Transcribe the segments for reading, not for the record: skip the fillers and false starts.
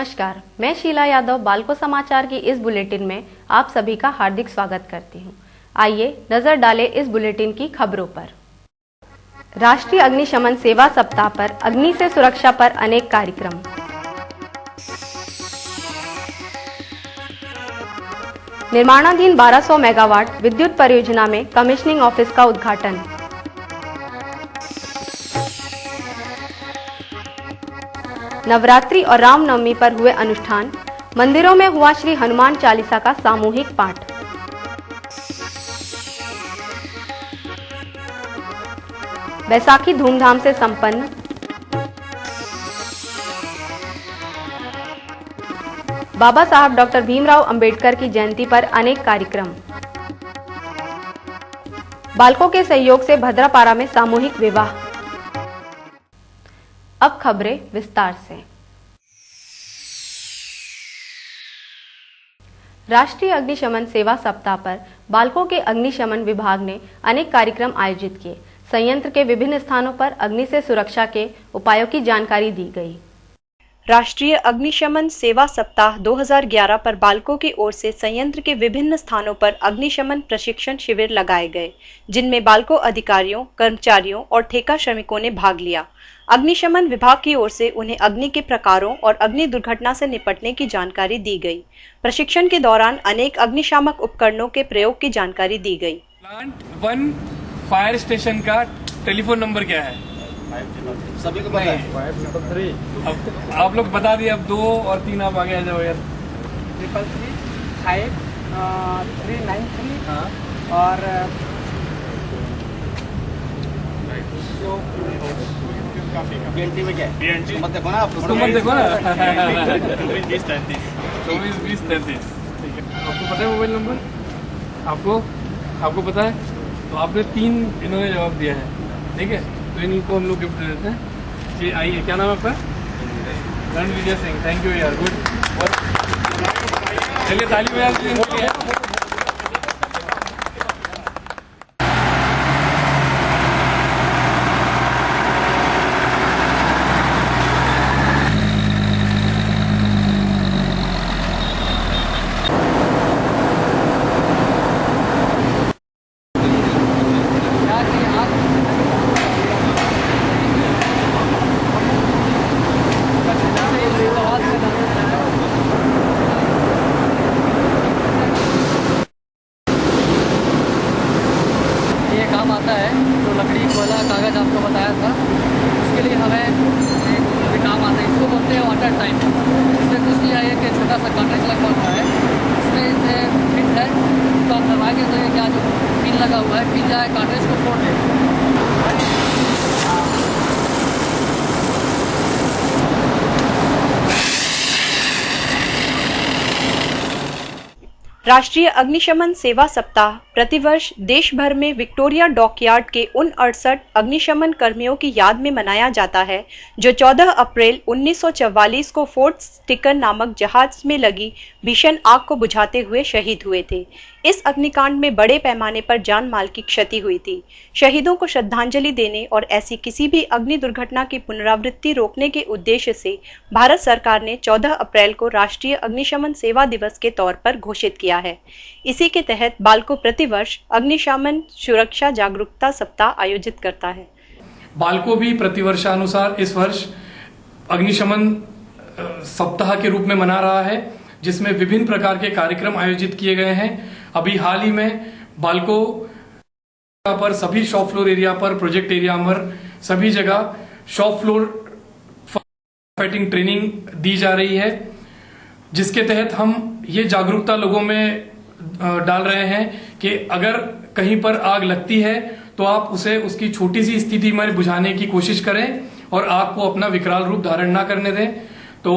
नमस्कार, मैं शीला यादव बालको समाचार की इस बुलेटिन में आप सभी का हार्दिक स्वागत करती हूं। आइए नजर डालें इस बुलेटिन की खबरों पर। राष्ट्रीय अग्निशमन सेवा सप्ताह पर अग्नि से सुरक्षा पर अनेक कार्यक्रम। निर्माणाधीन 1200 मेगावाट विद्युत परियोजना में कमिश्निंग ऑफिस का उद्घाटन। नवरात्रि और रामनवमी पर हुए अनुष्ठान, मंदिरों में हुआ श्री हनुमान चालीसा का सामूहिक पाठ। बैसाखी धूमधाम से संपन्न। बाबा साहब डॉक्टर भीमराव अंबेडकर की जयंती पर अनेक कार्यक्रम। बालकों के सहयोग से भद्रापारा में सामूहिक विवाह। अब खबरें विस्तार से। राष्ट्रीय अग्निशमन सेवा सप्ताह पर बालकों के अग्निशमन विभाग ने अनेक कार्यक्रम आयोजित किए। संयंत्र के विभिन्न स्थानों पर अग्नि से सुरक्षा के उपायों की जानकारी दी गई। राष्ट्रीय अग्निशमन सेवा सप्ताह 2011 पर बालकों की ओर से संयंत्र के विभिन्न स्थानों पर अग्निशमन प्रशिक्षण शिविर लगाए गए, जिनमें बालकों अधिकारियों, कर्मचारियों और ठेका श्रमिकों ने भाग लिया। अग्निशमन विभाग की ओर से उन्हें अग्नि के प्रकारों और अग्नि दुर्घटना से निपटने की जानकारी दी गई। प्रशिक्षण के दौरान अनेक अग्निशामक उपकरणों के प्रयोग की जानकारी दी गई। प्लांट 1 फायर स्टेशन का टेलीफोन नंबर क्या है? सभी को पता है। 5 अब आप लोग बता दिए, अब 2 और 3 आप आगे आ जाओ यार। 333 393 और BNT में क्या है? BNT मत देखो ना आप, उसको मत देखो ना। 24 20 33। ठीक है, आपको पता है मोबाइल नंबर? आपको पता है? तो आपने 3 इन्होंने जवाब दिया है, ठीक है, तो इनको हम लोग गिफ्ट देते हैं। जी आइए, क्या नाम है आपका? रणविजय सिंह। थैंक यू यार, गुड। चलिए ताली बजा दीजिए। काम आता है तो लकड़ी, कोयला, कागज़ आपको बताया था, उसके लिए हमें एक काम आता है, इसको बोलते हैं वाटर टाइम। इसमें कुछ नहीं है कि छोटा सा कार्ट्रिज लगा हुआ है, इसमें पिन है, तो आप दबाएंगे तो ये क्या जो पिन लगा हुआ है, पिन जाए कार्ट्रिज को फोड़ देगा। राष्ट्रीय अग्निशमन सेवा सप्ताह प्रतिवर्ष देश भर में विक्टोरिया डॉकयार्ड के उन 68 अग्निशमन कर्मियों की याद में मनाया जाता है जो 14 अप्रैल 1944 को फोर्ट स्टिकर नामक जहाज में लगी भीषण आग को बुझाते हुए शहीद हुए थे। इस अग्निकांड में बड़े पैमाने पर जान माल की क्षति हुई थी। शहीदों को श्रद्धांजलि देने और ऐसी किसी भी अग्नि दुर्घटना की पुनरावृत्ति रोकने के उद्देश्य से भारत सरकार ने 14 अप्रैल को राष्ट्रीय अग्निशमन सेवा दिवस के तौर पर घोषित किया है। इसी के तहत बालको प्रतिवर्ष अग्निशमन सुरक्षा जागरूकता सप्ताह आयोजित करता है। बालको भी प्रतिवर्षानुसार इस वर्ष अग्निशमन सप्ताह के रूप में मना रहा है, जिसमें विभिन्न प्रकार के कार्यक्रम आयोजित किए गए हैं। अभी हाल ही में बालको पर सभी शॉप फ्लोर एरिया पर, प्रोजेक्ट एरिया पर सभी जगह शॉप फ्लोर फाइटिंग ट्रेनिंग दी जा रही है, जिसके तहत हम ये जागरूकता लोगों में डाल रहे हैं कि अगर कहीं पर आग लगती है तो आप उसे उसकी छोटी सी स्थिति में बुझाने की कोशिश करें और आग को अपना विकराल रूप धारण ना करने दें। तो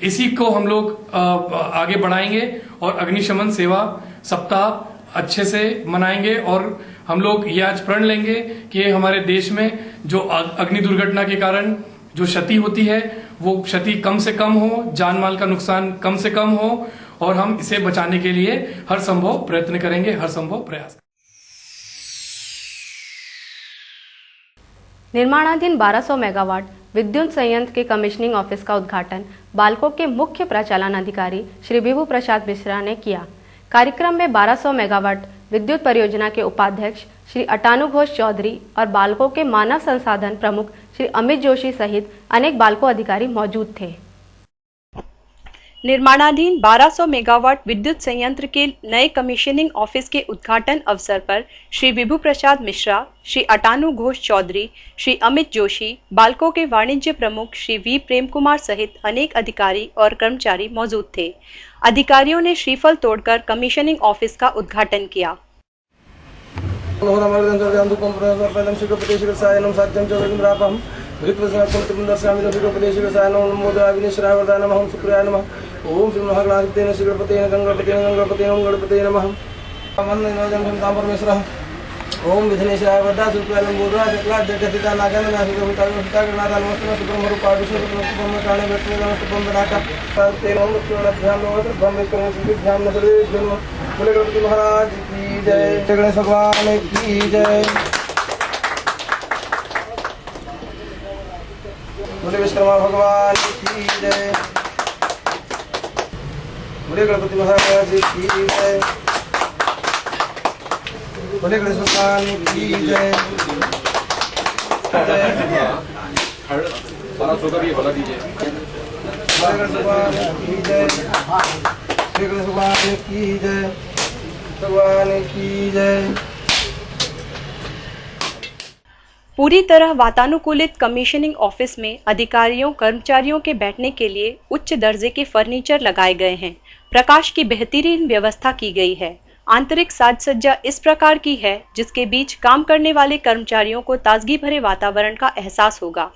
इसी को हम लोग आगे बढ़ाएंगे और अग्निशमन सेवा सप्ताह अच्छे से मनाएंगे और हम लोग ये आज प्रण लेंगे कि हमारे देश में जो अग्नि दुर्घटना के कारण जो क्षति होती है वो क्षति कम से कम हो, जान माल का नुकसान कम से कम हो और हम इसे बचाने के लिए हर संभव प्रयत्न करेंगे, हर संभव प्रयास। निर्माणाधीन 1200 मेगावाट विद्युत संयंत्र के कमिश्निंग ऑफिस का उद्घाटन बाल्को के मुख्य प्रचालन अधिकारी श्री विभू प्रसाद मिश्रा ने किया। कार्यक्रम में 1200 मेगावाट विद्युत परियोजना के उपाध्यक्ष श्री अटानु घोष चौधरी और बाल्को के मानव संसाधन प्रमुख श्री अमित जोशी सहित अनेक बाल्को अधिकारी मौजूद थे। निर्माणाधीन 1200 मेगावाट विद्युत संयंत्र के नए कमीशनिंग ऑफिस के उद्घाटन अवसर पर श्री विभू प्रसाद मिश्रा, श्री अटानु घोष चौधरी, श्री अमित जोशी, बाल्को के वाणिज्य प्रमुख श्री वी प्रेम कुमार सहित अनेक अधिकारी और कर्मचारी मौजूद थे। अधिकारियों ने श्रीफल तोड़कर कमीशनिंग ऑफिस का उद्घाटन किया। ओम श्री महागणाधिपतेन श्रीगणपतेन गंगापतेन गंगापतेन ओम गणपतेन नमः। परमेश्वर ओम विघ्नेश्वराय वरदा सुप्रायं बोधा सकला जगतिता नागन नासिकमिता गणाता नमस्ते सुब्रह्मण्य पादुषे सुब्रह्मण्य व्यक्ति नमस्ते बंदनाका तेन ओम लक्ष्मणाभ्याम नमस्ते ब्रह्मेश्वर सिद्धिभ्याम नमस्ते जन्म बोले गणपति महाराज की जय, गणेश भगवान की जय, बोले विश्वकर्मा भगवान की जय, बोले गणपति महाराज की जय, बोले गणेश भगवान की जय। 1200 का भी बता दीजिए। बोले गणेश भगवान की जय, बोले गणेश भगवान की जय, भगवान की जय। पूरी तरह वातानुकूलित कमीशनिंग ऑफिस में अधिकारियों कर्मचारियों के बैठने के लिए उच्च दर्जे के फर्नीचर लगाए गए हैं। प्रकाश की बेहतरीन व्यवस्था की गई है। आंतरिक साज सज्जा इस प्रकार की है जिसके बीच काम करने वाले कर्मचारियों को ताजगी भरे वातावरण का एहसास होगा।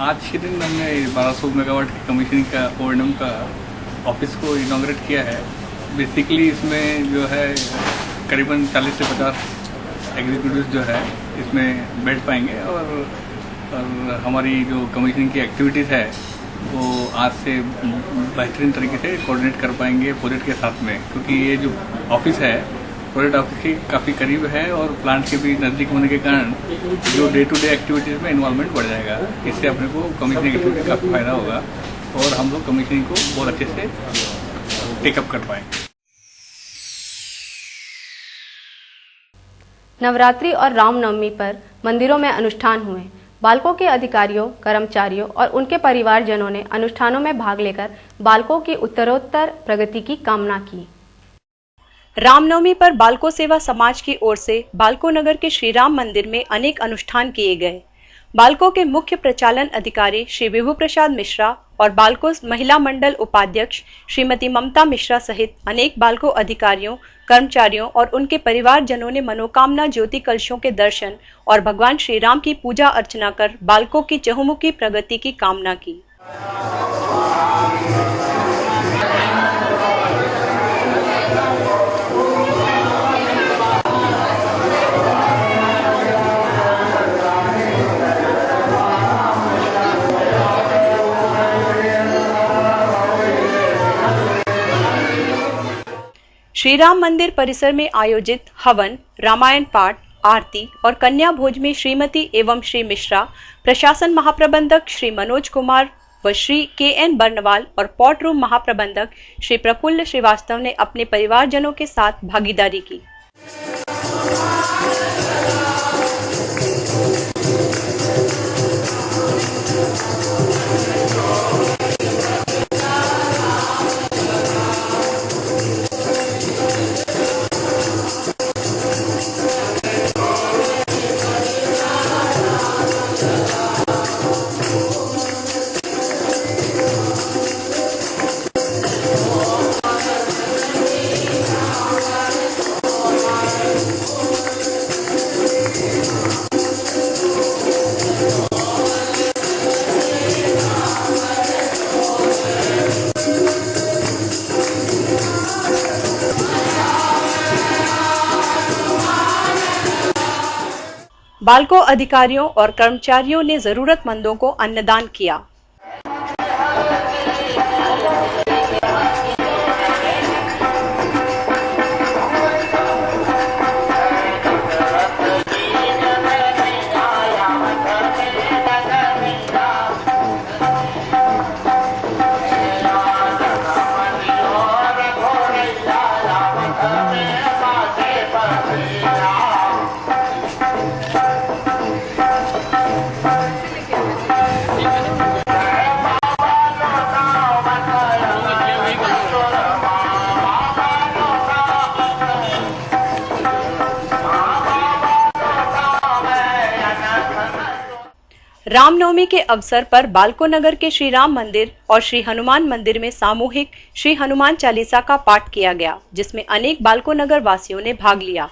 आज के दिन हमने 1200 मेगावाट की कमीशनिंग का O&M का ऑफिस को इनॉग्रेट किया है। बेसिकली इसमें जो है करीबन 40 से 50 एग्जीक्यूटिव्स जो है इसमें बैठ पाएंगे और हमारी जो कमीशनिंग की एक्टिविटीज़ है वो आज से बेहतरीन तरीके से कोऑर्डिनेट कर पाएंगे प्रोजेक्ट के साथ में, क्योंकि ये जो ऑफिस है प्रोजेक्ट ऑफिस के काफ़ी करीब है और प्लांट के भी नज़दीक होने के कारण जो डे टू डे एक्टिविटीज़ में इन्वॉल्वमेंट बढ़ जाएगा। इससे अपने को कमीशनिंग एक्टिविटी का काफ़ी फायदा होगा और हम लोग कमीशनिंग को बहुत अच्छे से टेकअप कर पाएंगे। नवरात्रि और रामनवमी पर मंदिरों में अनुष्ठान हुए। बाल्को के अधिकारियों, कर्मचारियों और उनके परिवारजनों ने अनुष्ठानों में भाग लेकर बाल्को की उत्तरोत्तर प्रगति की कामना की। रामनवमी पर बाल्को सेवा समाज की ओर से बाल्को नगर के श्री राम मंदिर में अनेक अनुष्ठान किए गए। बाल्को के मुख्य प्रचालन अधिकारी श्री विभू प्रसाद मिश्रा और बाल्को महिला मंडल उपाध्यक्ष श्रीमती ममता मिश्रा सहित अनेक बाल्को अधिकारियों, कर्मचारियों और उनके परिवारजनों ने मनोकामना ज्योति कलशों के दर्शन और भगवान श्री राम की पूजा अर्चना कर बाल्को की चहुमुखी प्रगति की कामना की। श्री राम मंदिर परिसर में आयोजित हवन, रामायण पाठ, आरती और कन्या भोज में श्रीमती एवं श्री मिश्रा, प्रशासन महाप्रबंधक श्री मनोज कुमार व श्री KN बर्नवाल और पॉट रूम महाप्रबंधक श्री प्रफुल्ल श्रीवास्तव ने अपने परिवारजनों के साथ भागीदारी की। बालको अधिकारियों और कर्मचारियों ने जरूरतमंदों को अन्नदान किया। रामनवमी के अवसर पर बालको नगर के श्री राम मंदिर और श्री हनुमान मंदिर में सामूहिक श्री हनुमान चालीसा का पाठ किया गया, जिसमें अनेक बालको नगर वासियों ने भाग लिया।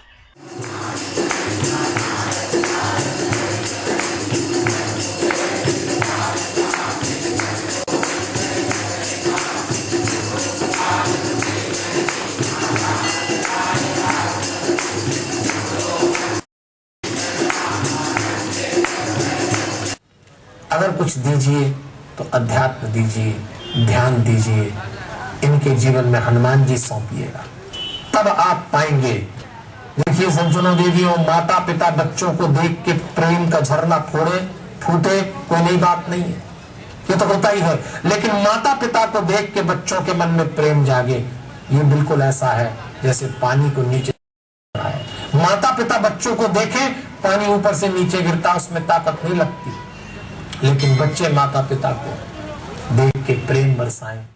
अगर कुछ दीजिए तो अध्यात्म दीजिए, ध्यान दीजिए, इनके जीवन में हनुमान जी सौंपिएगा, तब आप पाएंगे। देखिए संजना देवी और माता पिता बच्चों को देख के प्रेम का झरना फूटे कोई नई बात नहीं है, ये तो होता ही है। लेकिन माता पिता को देख के बच्चों के मन में प्रेम जागे, ये बिल्कुल ऐसा है जैसे पानी को नीचे है। माता पिता बच्चों को देखें, पानी ऊपर से नीचे गिरता, उसमें ताकत नहीं लगती, लेकिन बच्चे माता पिता को देख के प्रेम बरसाएं।